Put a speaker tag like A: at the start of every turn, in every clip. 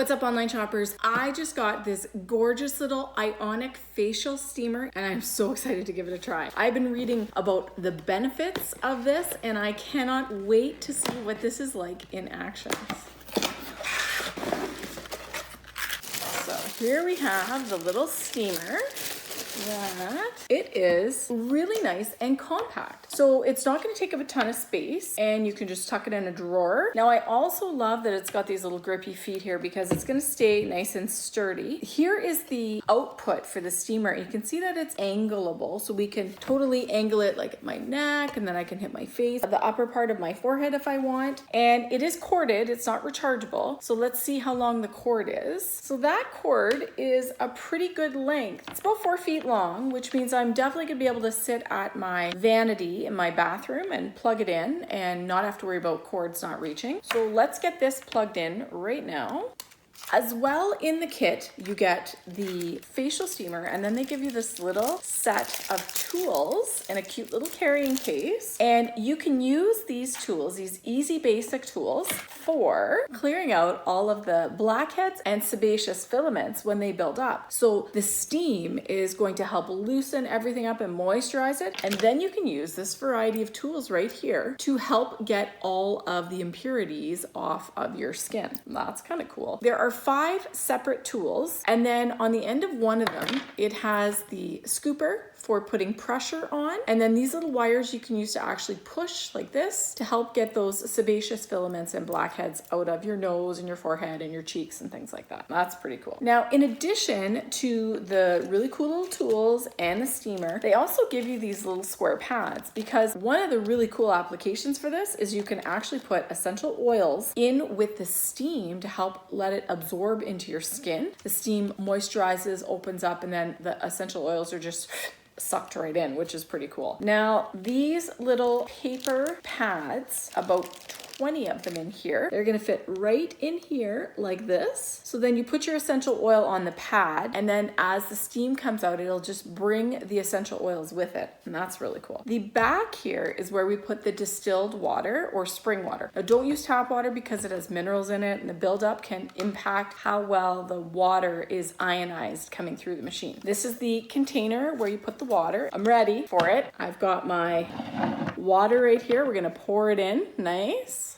A: What's up, online shoppers? I just got this gorgeous little Ionic Facial Steamer and I'm so excited to give it a try. I've been reading about the benefits of this and I cannot wait to see what this is like in action. So here we have the little steamer. It is really nice and compact. So it's not going to take up a ton of space and you can just tuck it in a drawer. Now I also love that it's got these little grippy feet here because it's going to stay nice and sturdy. Here is the output for the steamer. You can see that it's angleable, so we can totally angle it like at my neck, and then I can hit my face, the upper part of my forehead if I want. And it is corded, it's not rechargeable. So let's see how long the cord is. So that cord is a pretty good length. It's about 4 feet long, which means I'm definitely gonna be able to sit at my vanity in my bathroom and plug it in and not have to worry about cords not reaching. So let's get this plugged in right now. As well, in the kit, you get the facial steamer, and then they give you this little set of tools in a cute little carrying case. And you can use these tools, these easy basic tools, for clearing out all of the blackheads and sebaceous filaments when they build up. So the steam is going to help loosen everything up and moisturize it. And then you can use this variety of tools right here to help get all of the impurities off of your skin. That's kind of cool. There are 5 separate tools, and then on the end of one of them it has the scooper for putting pressure on, and then these little wires you can use to actually push like this to help get those sebaceous filaments and blackheads out of your nose and your forehead and your cheeks and things like that. That's pretty cool. Now, in addition to the really cool little tools and the steamer, they also give you these little square pads, because one of the really cool applications for this is you can actually put essential oils in with the steam to help let it absorb into your skin. The steam moisturizes, opens up, and then the essential oils are just sucked right in, which is pretty cool. Now, these little paper pads, about 20 of them in here, they're gonna fit right in here like this. So then you put your essential oil on the pad, and then as the steam comes out, it'll just bring the essential oils with it, and that's really cool. The back here is where we put the distilled water or spring water. Now, don't use tap water because it has minerals in it, and the buildup can impact how well the water is ionized coming through the machine. This is the container where you put the water. I'm ready for it. I've got my water right here. We're gonna pour it in, nice.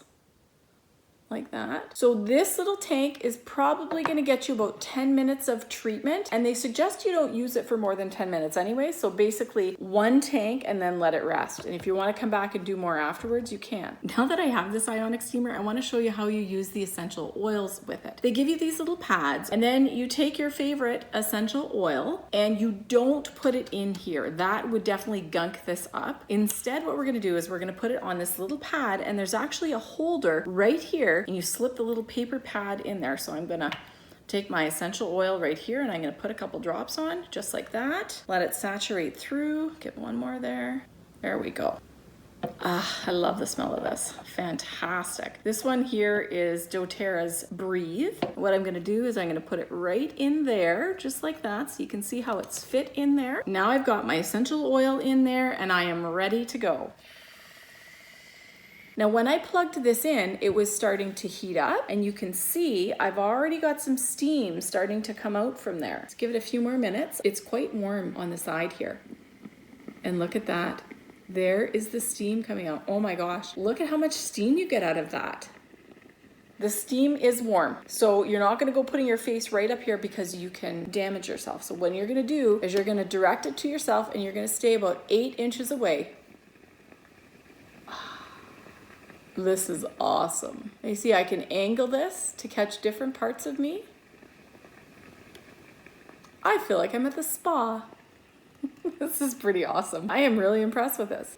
A: Like that. So this little tank is probably going to get you about 10 minutes of treatment, and they suggest you don't use it for more than 10 minutes anyway. So basically 1 tank and then let it rest. And if you want to come back and do more afterwards, you can. Now that I have this Ionic steamer, I want to show you how you use the essential oils with it. They give you these little pads, and then you take your favorite essential oil and you don't put it in here. That would definitely gunk this up. Instead, what we're going to do is we're going to put it on this little pad, and there's actually a holder right here, and you slip the little paper pad in there. So I'm gonna take my essential oil right here, and I'm gonna put a couple drops on, just like that. Let it saturate through. Get one more there. There we go. I love the smell of this. Fantastic. This one here is doTERRA's Breathe. What I'm gonna do is I'm gonna put it right in there, just like that, so you can see how it's fit in there. Now I've got my essential oil in there, and I am ready to go. Now, when I plugged this in, it was starting to heat up, and you can see I've already got some steam starting to come out from there. Let's give it a few more minutes. It's quite warm on the side here. And look at that. There is the steam coming out. Oh my gosh, look at how much steam you get out of that. The steam is warm, so you're not gonna go putting your face right up here because you can damage yourself. So what you're gonna do is you're gonna direct it to yourself, and you're gonna stay about 8 inches away. This is awesome. You see, I can angle this to catch different parts of me. I feel like I'm at the spa. This is pretty awesome. I am really impressed with this.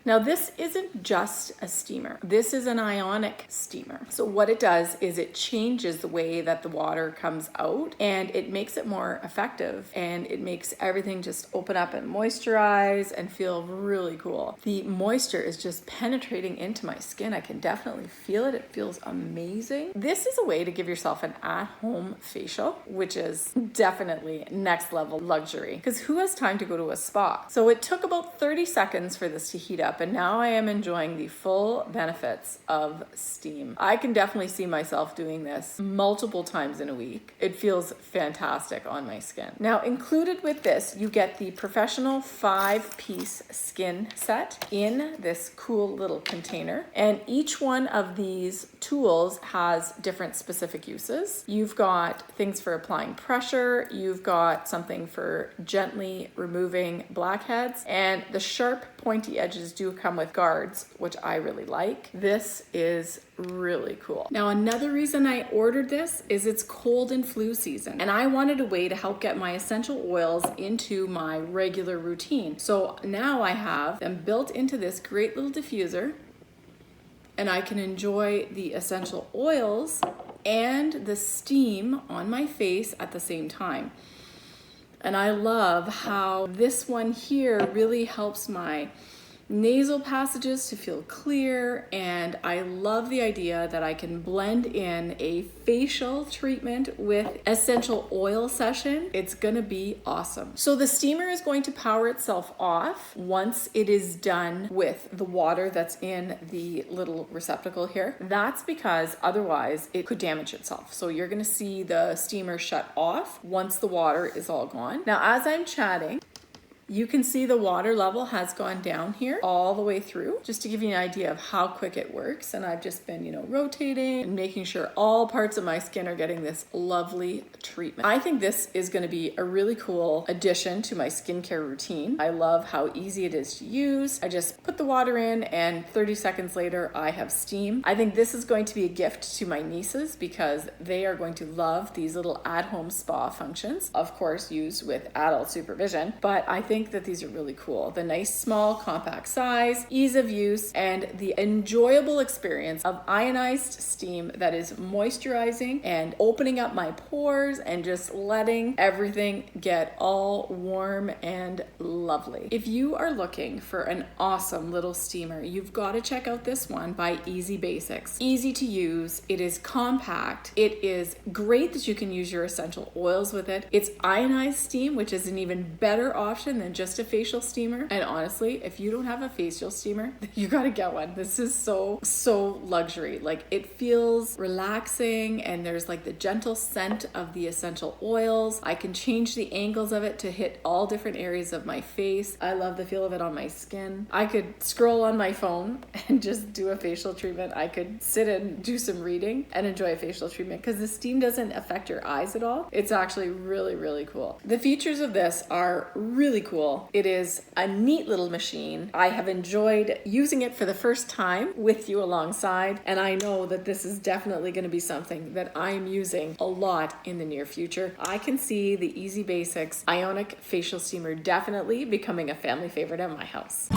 A: Now, this isn't just a steamer. This is an ionic steamer. So what it does is it changes the way that the water comes out, and it makes it more effective, and it makes everything just open up and moisturize and feel really cool. The moisture is just penetrating into my skin. I can definitely feel it. It feels amazing. This is a way to give yourself an at-home facial, which is definitely next level luxury, because who has time to go to a spa? So it took about 30 seconds for this to heat up. step, and now I am enjoying the full benefits of steam. I can definitely see myself doing this multiple times in a week. It feels fantastic on my skin. Now, included with this, you get the professional 5-piece skin set in this cool little container. And each one of these tools has different specific uses. You've got things for applying pressure, you've got something for gently removing blackheads, and the sharp pointy edges do come with guards, which I really like. This is really cool. Now, another reason I ordered this is it's cold and flu season, and I wanted a way to help get my essential oils into my regular routine. So now I have them built into this great little diffuser, and I can enjoy the essential oils and the steam on my face at the same time. And I love how this one here really helps my nasal passages to feel clear, and I love the idea that I can blend in a facial treatment with essential oil session. It's gonna be awesome. So the steamer is going to power itself off once it is done with the water that's in the little receptacle here. That's because otherwise it could damage itself. So you're gonna see the steamer shut off once the water is all gone. Now, as I'm chatting, you can see the water level has gone down here all the way through, just to give you an idea of how quick it works. And I've just been, rotating and making sure all parts of my skin are getting this lovely treatment. I think this is going to be a really cool addition to my skincare routine. I love how easy it is to use. I just put the water in and 30 seconds later I have steam. I think this is going to be a gift to my nieces because they are going to love these little at-home spa functions, of course used with adult supervision, but I think that these are really cool. The nice small compact size, ease of use, and the enjoyable experience of ionized steam that is moisturizing and opening up my pores and just letting everything get all warm and lovely. If you are looking for an awesome little steamer, you've got to check out this one by EZBASICS. Easy to use, it is compact, it is great that you can use your essential oils with it. It's ionized steam, which is an even better option than just a facial steamer. And honestly, if you don't have a facial steamer, you gotta get one. This is so luxury. Like, it feels relaxing, and there's like the gentle scent of the essential oils. I can change the angles of it to hit all different areas of my face. I love the feel of it on my skin. I could scroll on my phone and just do a facial treatment. I could sit and do some reading and enjoy a facial treatment because the steam doesn't affect your eyes at all. It's actually really cool. The features of this are really cool. It is a neat little machine. I have enjoyed using it for the first time with you alongside, and I know that this is definitely going to be something that I'm using a lot in the near future. I can see the EZBASICS Ionic Facial Steamer definitely becoming a family favorite at my house.